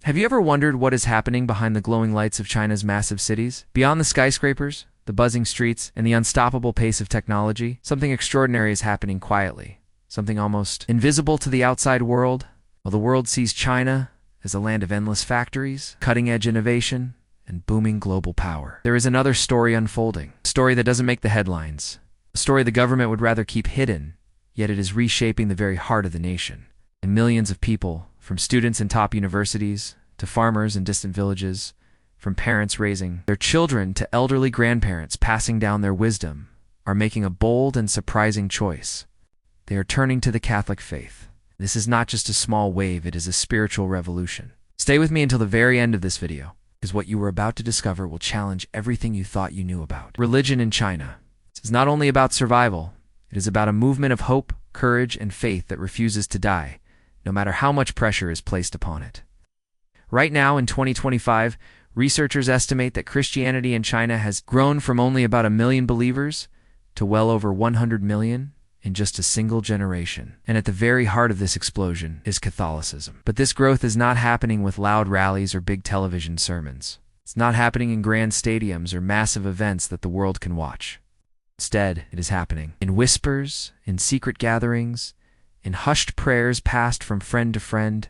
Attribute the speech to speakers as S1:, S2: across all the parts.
S1: Have you ever wondered what is happening behind the glowing lights of China's massive cities? Beyond the skyscrapers, the buzzing streets, and the unstoppable pace of technology, something extraordinary is happening quietly, something almost invisible to the outside world. While the world sees China as a land of endless factories, cutting-edge innovation, and booming global power, there is another story unfolding, a story that doesn't make the headlines, a story the government would rather keep hidden, yet it is reshaping the very heart of the nation. And millions of people, from students in top universities to farmers in distant villages, from parents raising their children to elderly grandparents passing down their wisdom, are making a bold and surprising choice. They are turning to the Catholic faith. This is not just a small wave, it is a spiritual revolution. Stay with me until the very end of this video, because what you are about to discover will challenge everything you thought you knew about. Religion in China. This is not only about survival, it is about a movement of hope, courage, and faith that refuses to die, no matter how much pressure is placed upon it. Right now, in 2025, researchers estimate that Christianity in China has grown from only about 1 million believers to well over 100 million in just a single generation. And at the very heart of this explosion is Catholicism. But this growth is not happening with loud rallies or big television sermons. It's not happening in grand stadiums or massive events that the world can watch. Instead, it is happening in whispers, in secret gatherings, in hushed prayers passed from friend to friend,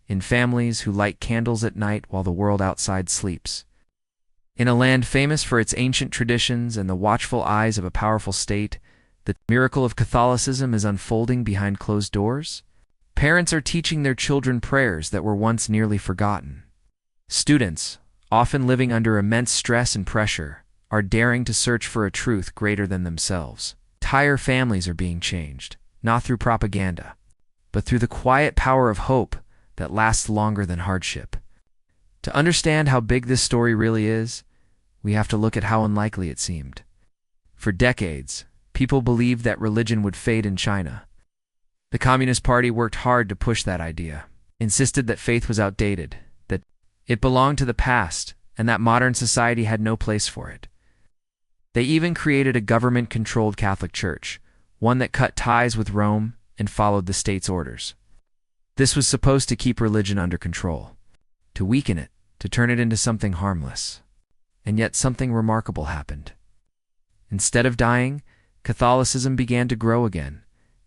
S1: in families who light candles at night while the world outside sleeps. In a land famous for its ancient traditions and the watchful eyes of a powerful state, the miracle of Catholicism is unfolding behind closed doors. Parents are teaching their children prayers that were once nearly forgotten. Students, often living under immense stress and pressure, are daring to search for a truth greater than themselves. Entire families are being changed, not through propaganda, but through the quiet power of hope that lasts longer than hardship. To understand how big this story really is, we have to look at how unlikely it seemed. For decades, people believed that religion would fade in China. The Communist Party worked hard to push that idea, insisted that faith was outdated, that it belonged to the past, and that modern society had no place for it. They even created a government-controlled Catholic Church, one that cut ties with Rome and followed the state's orders. This was supposed to keep religion under control, to weaken it, to turn it into something harmless. And yet something remarkable happened. Instead of dying, Catholicism began to grow again.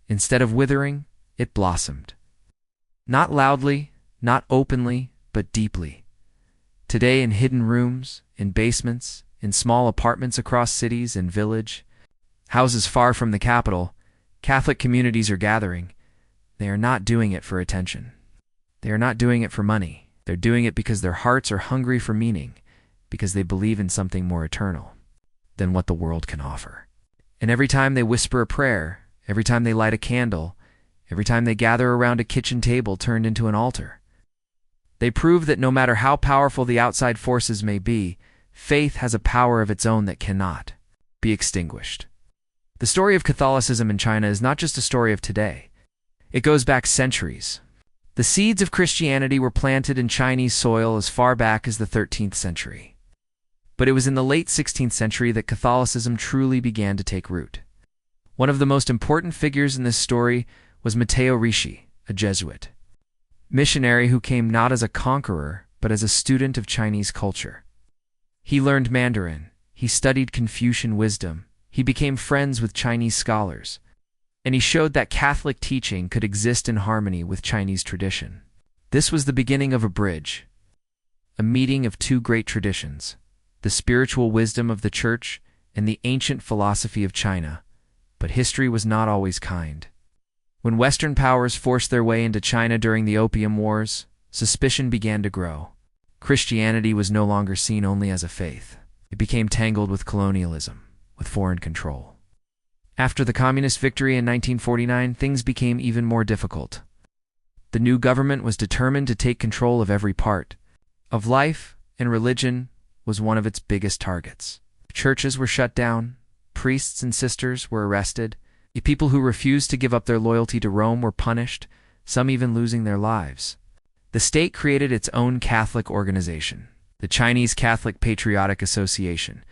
S1: Instead of withering, it blossomed. Not loudly, not openly, but deeply. Today, in hidden rooms, in basements, in small apartments across cities and villages, houses far from the capital, Catholic communities are gathering. They are not doing it for attention. They are not doing it for money. They're doing it because their hearts are hungry for meaning, because they believe in something more eternal than what the world can offer. And every time they whisper a prayer, every time they light a candle, every time they gather around a kitchen table turned into an altar, they prove that no matter how powerful the outside forces may be, faith has a power of its own that cannot be extinguished. The story of Catholicism in China is not just a story of today. It goes back centuries. The seeds of Christianity were planted in Chinese soil as far back as the 13th century. But it was in the late 16th century that Catholicism truly began to take root. One of the most important figures in this story was Matteo Ricci, a Jesuit missionary who came not as a conqueror, but as a student of Chinese culture. He learned Mandarin, he studied Confucian wisdom, he became friends with Chinese scholars, and he showed that Catholic teaching could exist in harmony with Chinese tradition. This was the beginning of a bridge, a meeting of two great traditions, the spiritual wisdom of the Church and the ancient philosophy of China. But history was not always kind. When Western powers forced their way into China during the Opium Wars, suspicion began to grow. Christianity was no longer seen only as a faith. It became tangled with colonialism, with foreign control. After the communist victory in 1949, things became even more difficult. The new government was determined to take control of every part of life, and religion was one of its biggest targets. Churches were shut down, priests and sisters were arrested, the people who refused to give up their loyalty to Rome were punished, some even losing their lives. The state created its own Catholic organization, the Chinese Catholic Patriotic Association,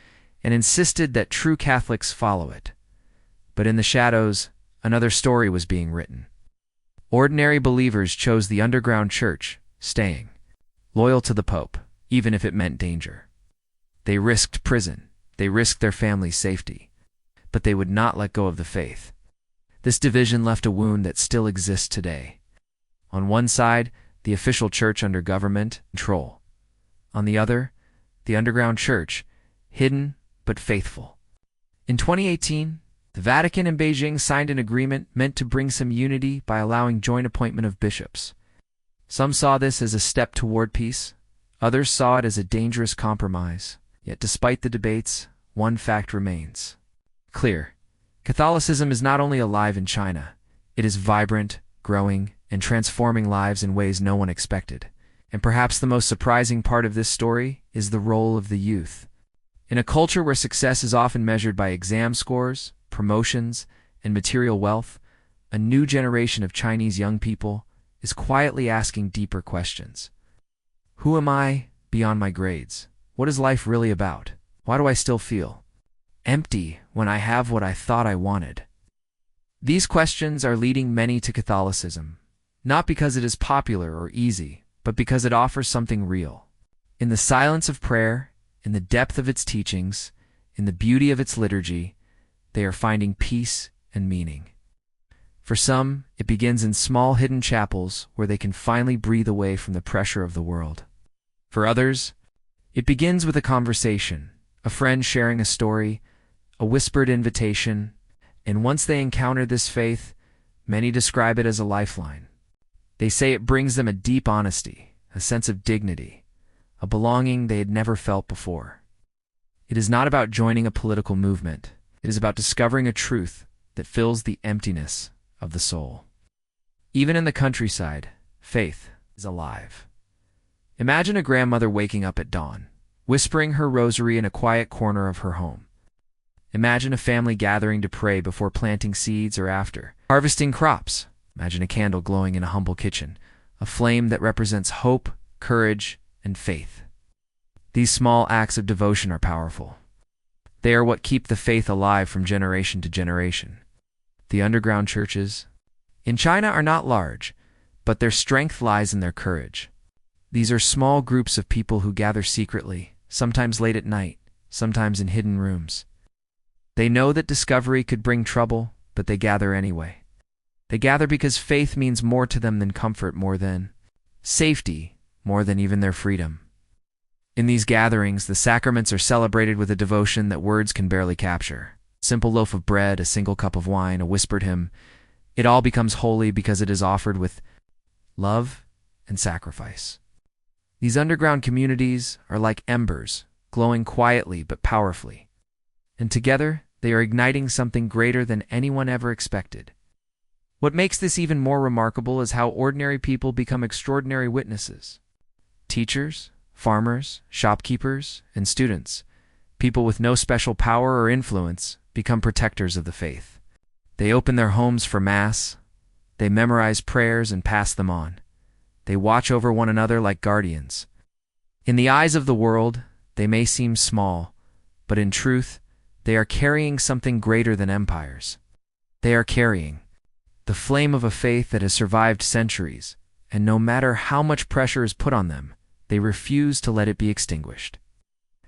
S1: and insisted that true Catholics follow it. But in the shadows, another story was being written. Ordinary believers chose the underground church, staying loyal to the Pope, even if it meant danger. They risked prison, they risked their family's safety, but they would not let go of the faith. This division left a wound that still exists today. On one side, the official church under government control. On the other, the underground church, hidden but faithful. In 2018, the Vatican and Beijing signed an agreement meant to bring some unity by allowing joint appointment of bishops. Some saw this as a step toward peace, others saw it as a dangerous compromise. Yet despite the debates, one fact remains clear. Catholicism is not only alive in China, it is vibrant, growing, and transforming lives in ways no one expected. And perhaps the most surprising part of this story is the role of the youth. In a culture where success is often measured by exam scores, promotions, and material wealth, a new generation of Chinese young people is quietly asking deeper questions. Who am I beyond my grades? What is life really about? Why do I still feel empty when I have what I thought I wanted? These questions are leading many to Catholicism, not because it is popular or easy, but because it offers something real. In the silence of prayer, in the depth of its teachings, in the beauty of its liturgy, they are finding peace and meaning. For some, it begins in small hidden chapels where they can finally breathe away from the pressure of the world. For others, it begins with a conversation, a friend sharing a story, a whispered invitation, and once they encounter this faith, many describe it as a lifeline. They say it brings them a deep honesty, a sense of dignity, a belonging they had never felt before. It is not about joining a political movement. It is about discovering a truth that fills the emptiness of the soul. Even in the countryside, faith is alive. Imagine a grandmother waking up at dawn, whispering her rosary in a quiet corner of her home. Imagine a family gathering to pray before planting seeds or after harvesting crops. Imagine a candle glowing in a humble kitchen, a flame that represents hope, courage, and faith. These small acts of devotion are powerful. They are what keep the faith alive from generation to generation. The underground churches in China are not large, but their strength lies in their courage. These are small groups of people who gather secretly, sometimes late at night, sometimes in hidden rooms. They know that discovery could bring trouble, but they gather anyway. They gather because faith means more to them than comfort, more than safety, more than even their freedom. In these gatherings, the sacraments are celebrated with a devotion that words can barely capture. A simple loaf of bread, a single cup of wine, a whispered hymn, it all becomes holy because it is offered with love and sacrifice. These underground communities are like embers, glowing quietly but powerfully. And together, they are igniting something greater than anyone ever expected. What makes this even more remarkable is how ordinary people become extraordinary witnesses. Teachers, farmers, shopkeepers, and students, people with no special power or influence, become protectors of the faith. They open their homes for Mass, they memorize prayers and pass them on. They watch over one another like guardians. In the eyes of the world, they may seem small, but in truth, they are carrying something greater than empires. They are carrying the flame of a faith that has survived centuries, and no matter how much pressure is put on them, they refuse to let it be extinguished.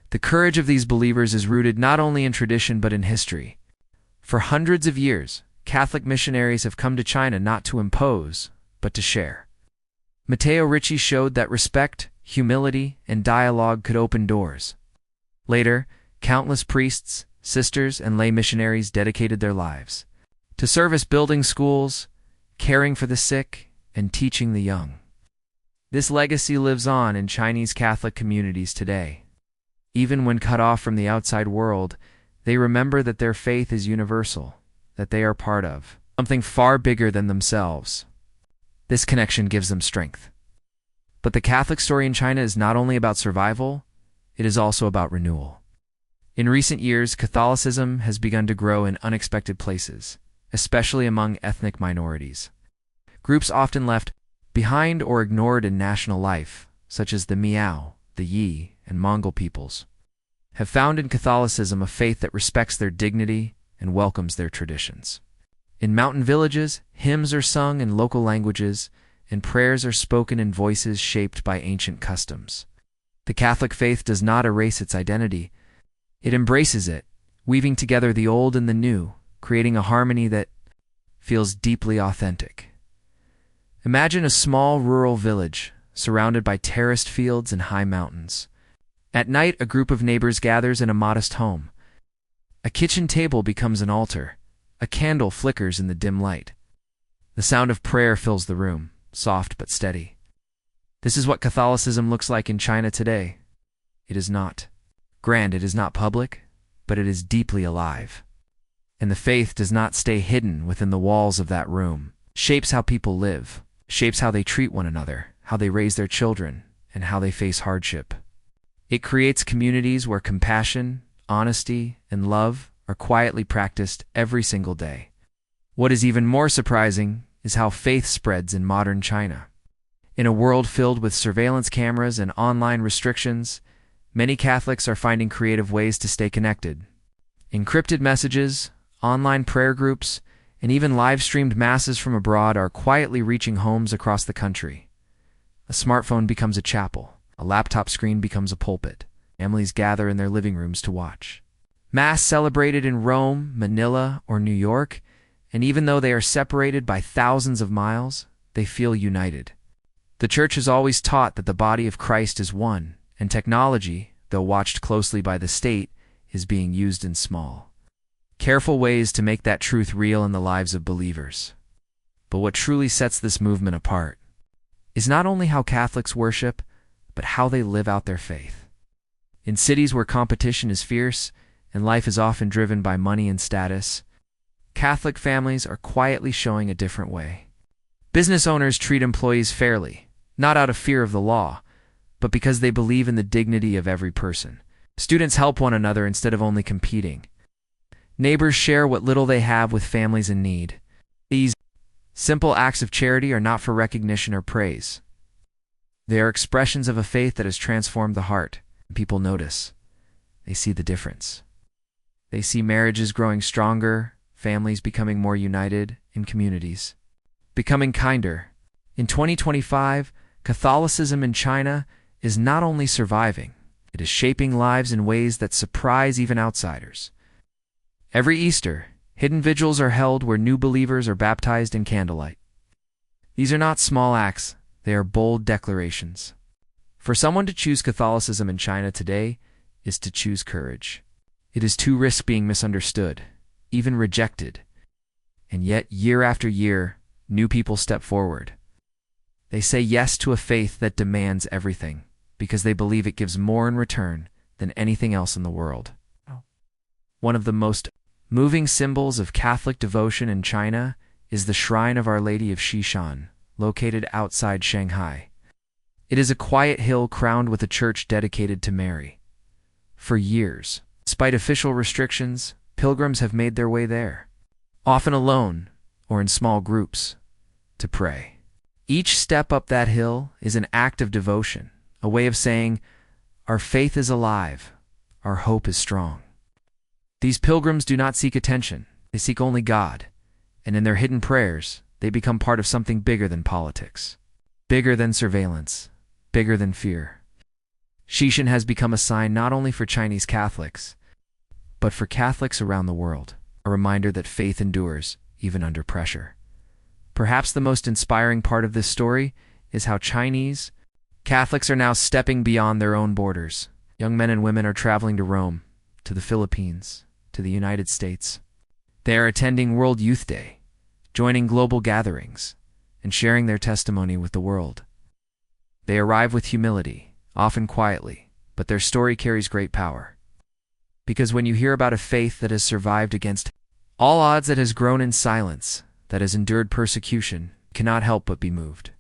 S1: The courage of these believers is rooted not only in tradition but in history. For hundreds of years, Catholic missionaries have come to China not to impose, but to share. Matteo Ricci showed that respect, humility, and dialogue could open doors. Later, countless priests, sisters, and lay missionaries dedicated their lives to service, building schools, caring for the sick, and teaching the young. This legacy lives on in Chinese Catholic communities today. Even when cut off from the outside world, they remember that their faith is universal, that they are part of something far bigger than themselves. This connection gives them strength. But the Catholic story in China is not only about survival, it is also about renewal. In recent years, Catholicism has begun to grow in unexpected places, especially among ethnic minorities. Groups often left behind or ignored in national life, such as the Miao, the Yi, and Mongol peoples, have found in Catholicism a faith that respects their dignity and welcomes their traditions. In mountain villages, hymns are sung in local languages, and prayers are spoken in voices shaped by ancient customs. The Catholic faith does not erase its identity. It embraces it, weaving together the old and the new, creating a harmony that feels deeply authentic. Imagine a small rural village, surrounded by terraced fields and high mountains. At night, a group of neighbors gathers in a modest home. A kitchen table becomes an altar. A candle flickers in the dim light. The sound of prayer fills the room, soft but steady. This is what Catholicism looks like in China today. It is not grand, it is not public, but it is deeply alive. And the faith does not stay hidden within the walls of that room. It shapes how people live, shapes how they treat one another, how they raise their children, and how they face hardship. It creates communities where compassion, honesty, and love are quietly practiced every single day. What is even more surprising is how faith spreads in modern China. In a world filled with surveillance cameras and online restrictions, many Catholics are finding creative ways to stay connected. Encrypted messages, online prayer groups, and even live-streamed masses from abroad are quietly reaching homes across the country. A smartphone becomes a chapel. A laptop screen becomes a pulpit. Families gather in their living rooms to watch. Mass celebrated in Rome, Manila, or New York, and even though they are separated by thousands of miles, they feel united. The Church has always taught that the body of Christ is one, and technology, though watched closely by the state, is being used in small, careful ways to make that truth real in the lives of believers. But what truly sets this movement apart is not only how Catholics worship, but how they live out their faith. In cities where competition is fierce and life is often driven by money and status, Catholic families are quietly showing a different way. Business owners treat employees fairly, not out of fear of the law, but because they believe in the dignity of every person. Students help one another instead of only competing. Neighbors share what little they have with families in need. These simple acts of charity are not for recognition or praise. They are expressions of a faith that has transformed the heart. People notice. They see the difference. They see marriages growing stronger, families becoming more united, and communities becoming kinder. In 2025, Catholicism in China is not only surviving, it is shaping lives in ways that surprise even outsiders. Every Easter, hidden vigils are held where new believers are baptized in candlelight. These are not small acts, they are bold declarations. For someone to choose Catholicism in China today is to choose courage. It is to risk being misunderstood, even rejected. And yet, year after year, new people step forward. They say yes to a faith that demands everything, because they believe it gives more in return than anything else in the world. One of the most moving symbols of Catholic devotion in China is the Shrine of Our Lady of Xishan, located outside Shanghai. It is a quiet hill crowned with a church dedicated to Mary. For years, despite official restrictions, pilgrims have made their way there, often alone or in small groups, to pray. Each step up that hill is an act of devotion, a way of saying, our faith is alive, our hope is strong. These pilgrims do not seek attention, they seek only God, and in their hidden prayers, they become part of something bigger than politics, bigger than surveillance, bigger than fear. Xishan has become a sign not only for Chinese Catholics, but for Catholics around the world, a reminder that faith endures, even under pressure. Perhaps the most inspiring part of this story is how Chinese Catholics are now stepping beyond their own borders. Young men and women are traveling to Rome, to the Philippines, to the United States. They are attending World Youth Day, joining global gatherings, and sharing their testimony with the world. They arrive with humility, often quietly, but their story carries great power. Because when you hear about a faith that has survived against all odds, that has grown in silence, that has endured persecution, you cannot help but be moved.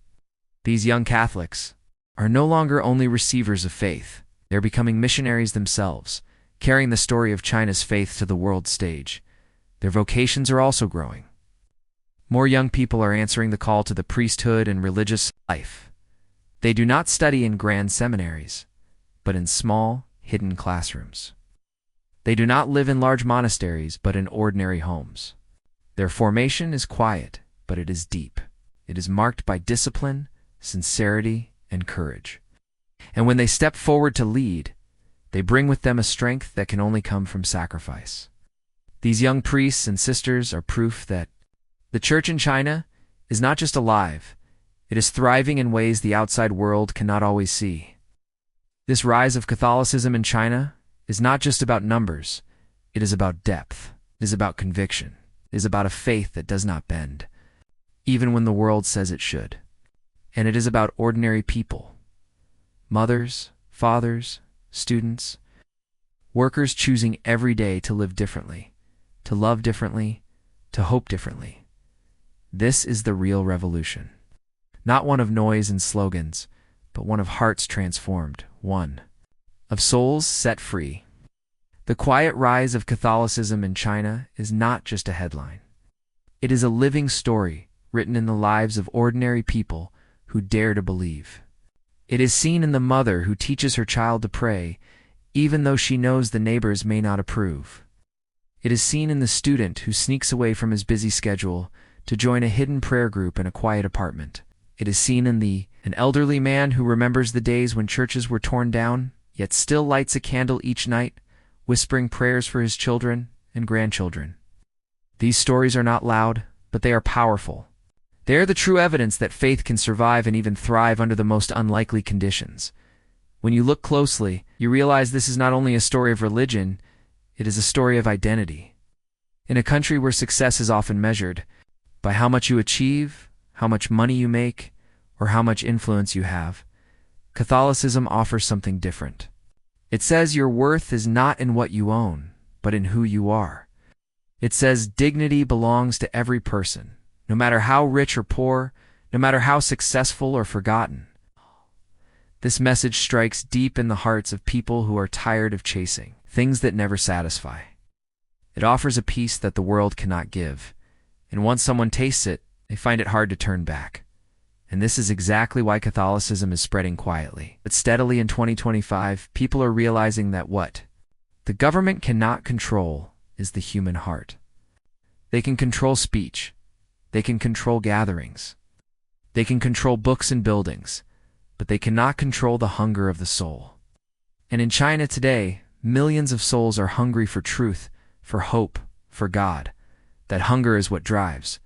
S1: These young Catholics are no longer only receivers of faith, they're becoming missionaries themselves, carrying the story of China's faith to the world stage. Their vocations are also growing. More young people are answering the call to the priesthood and religious life. They do not study in grand seminaries, but in small, hidden classrooms. They do not live in large monasteries, but in ordinary homes. Their formation is quiet, but it is deep. It is marked by discipline, sincerity, and courage. And when they step forward to lead, they bring with them a strength that can only come from sacrifice. These young priests and sisters are proof that the Church in China is not just alive, it is thriving in ways the outside world cannot always see. This rise of Catholicism in China is not just about numbers, it is about depth, it is about conviction, it is about a faith that does not bend, even when the world says it should. And it is about ordinary people, mothers, fathers, students, workers choosing every day to live differently, to love differently, to hope differently. This is the real revolution. Not one of noise and slogans, but one of hearts transformed, one of souls set free. The quiet rise of Catholicism in China is not just a headline. It is a living story written in the lives of ordinary people who dare to believe. It is seen in the mother who teaches her child to pray, even though she knows the neighbors may not approve. It is seen in the student who sneaks away from his busy schedule to join a hidden prayer group in a quiet apartment. It is seen in an elderly man who remembers the days when churches were torn down, yet still lights a candle each night, whispering prayers for his children and grandchildren. These stories are not loud, but they are powerful. They are the true evidence that faith can survive and even thrive under the most unlikely conditions. When you look closely, you realize this is not only a story of religion, it is a story of identity. In a country where success is often measured by how much you achieve, how much money you make, or how much influence you have, Catholicism offers something different. It says your worth is not in what you own, but in who you are. It says dignity belongs to every person, no matter how rich or poor, no matter how successful or forgotten. This message strikes deep in the hearts of people who are tired of chasing things that never satisfy. It offers a peace that the world cannot give, and once someone tastes it, they find it hard to turn back. And this is exactly why Catholicism is spreading quietly, but steadily in 2025, people are realizing that what the government cannot control is the human heart. They can control speech. They can control gatherings. They can control books and buildings, but they cannot control the hunger of the soul. And in China today, millions of souls are hungry for truth, for hope, for God. That hunger is what drives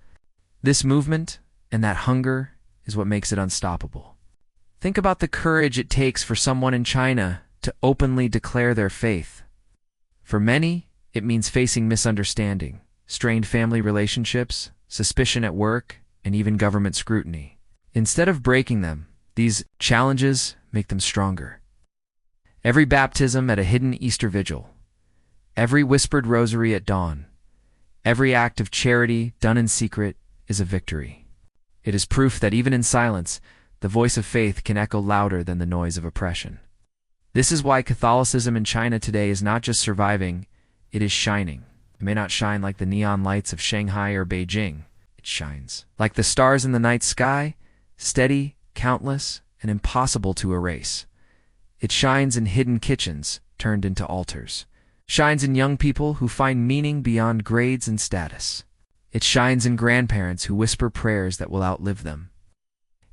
S1: this movement, and that hunger is what makes it unstoppable. Think about the courage it takes for someone in China to openly declare their faith. For many, it means facing misunderstanding, strained family relationships, suspicion at work, and even government scrutiny. Instead of breaking them, these challenges make them stronger. Every baptism at a hidden Easter vigil, every whispered rosary at dawn, every act of charity done in secret is a victory. It is proof that even in silence, the voice of faith can echo louder than the noise of oppression. This is why Catholicism in China today is not just surviving, it is shining. It may not shine like the neon lights of Shanghai or Beijing. It shines like the stars in the night sky, steady, countless, and impossible to erase. It shines in hidden kitchens turned into altars. Shines in young people who find meaning beyond grades and status. It shines in grandparents who whisper prayers that will outlive them.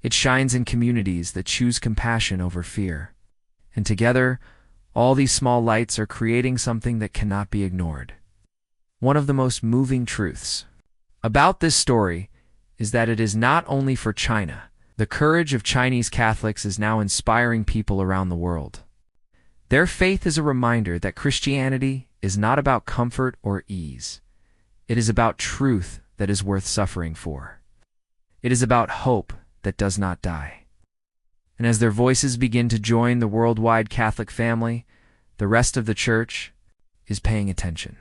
S1: It shines in communities that choose compassion over fear. And together, all these small lights are creating something that cannot be ignored. One of the most moving truths about this story is that it is not only for China. The courage of Chinese Catholics is now inspiring people around the world. Their faith is a reminder that Christianity is not about comfort or ease. It is about truth that is worth suffering for. It is about hope that does not die. And as their voices begin to join the worldwide Catholic family, the rest of the Church is paying attention.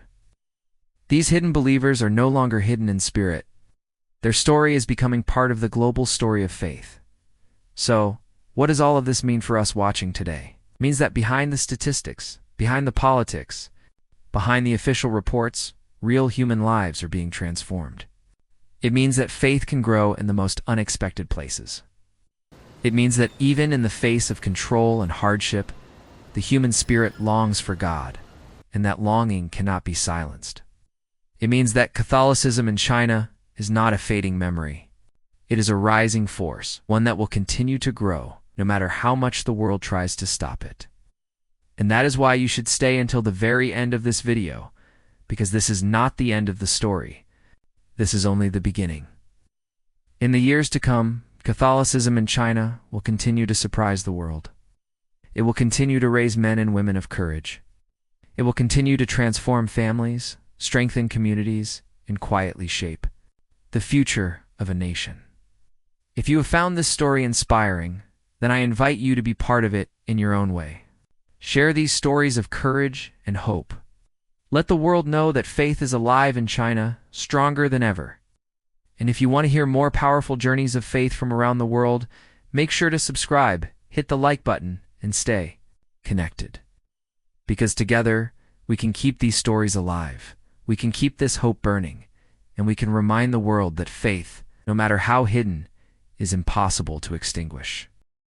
S1: These hidden believers are no longer hidden in spirit. Their story is becoming part of the global story of faith. So, what does all of this mean for us watching today? It means that behind the statistics, behind the politics, behind the official reports, real human lives are being transformed. It means that faith can grow in the most unexpected places. It means that even in the face of control and hardship, the human spirit longs for God, and that longing cannot be silenced. It means that Catholicism in China is not a fading memory. It is a rising force, one that will continue to grow, no matter how much the world tries to stop it. And that is why you should stay until the very end of this video, because this is not the end of the story. This is only the beginning. In the years to come, Catholicism in China will continue to surprise the world. It will continue to raise men and women of courage. It will continue to transform families, strengthen communities, and quietly shape the future of a nation. If you have found this story inspiring, then I invite you to be part of it in your own way. Share these stories of courage and hope. Let the world know that faith is alive in China, stronger than ever. And if you want to hear more powerful journeys of faith from around the world, make sure to subscribe, hit the like button, and stay connected. Because together, we can keep these stories alive, we can keep this hope burning, and we can remind the world that faith, no matter how hidden, is impossible to extinguish.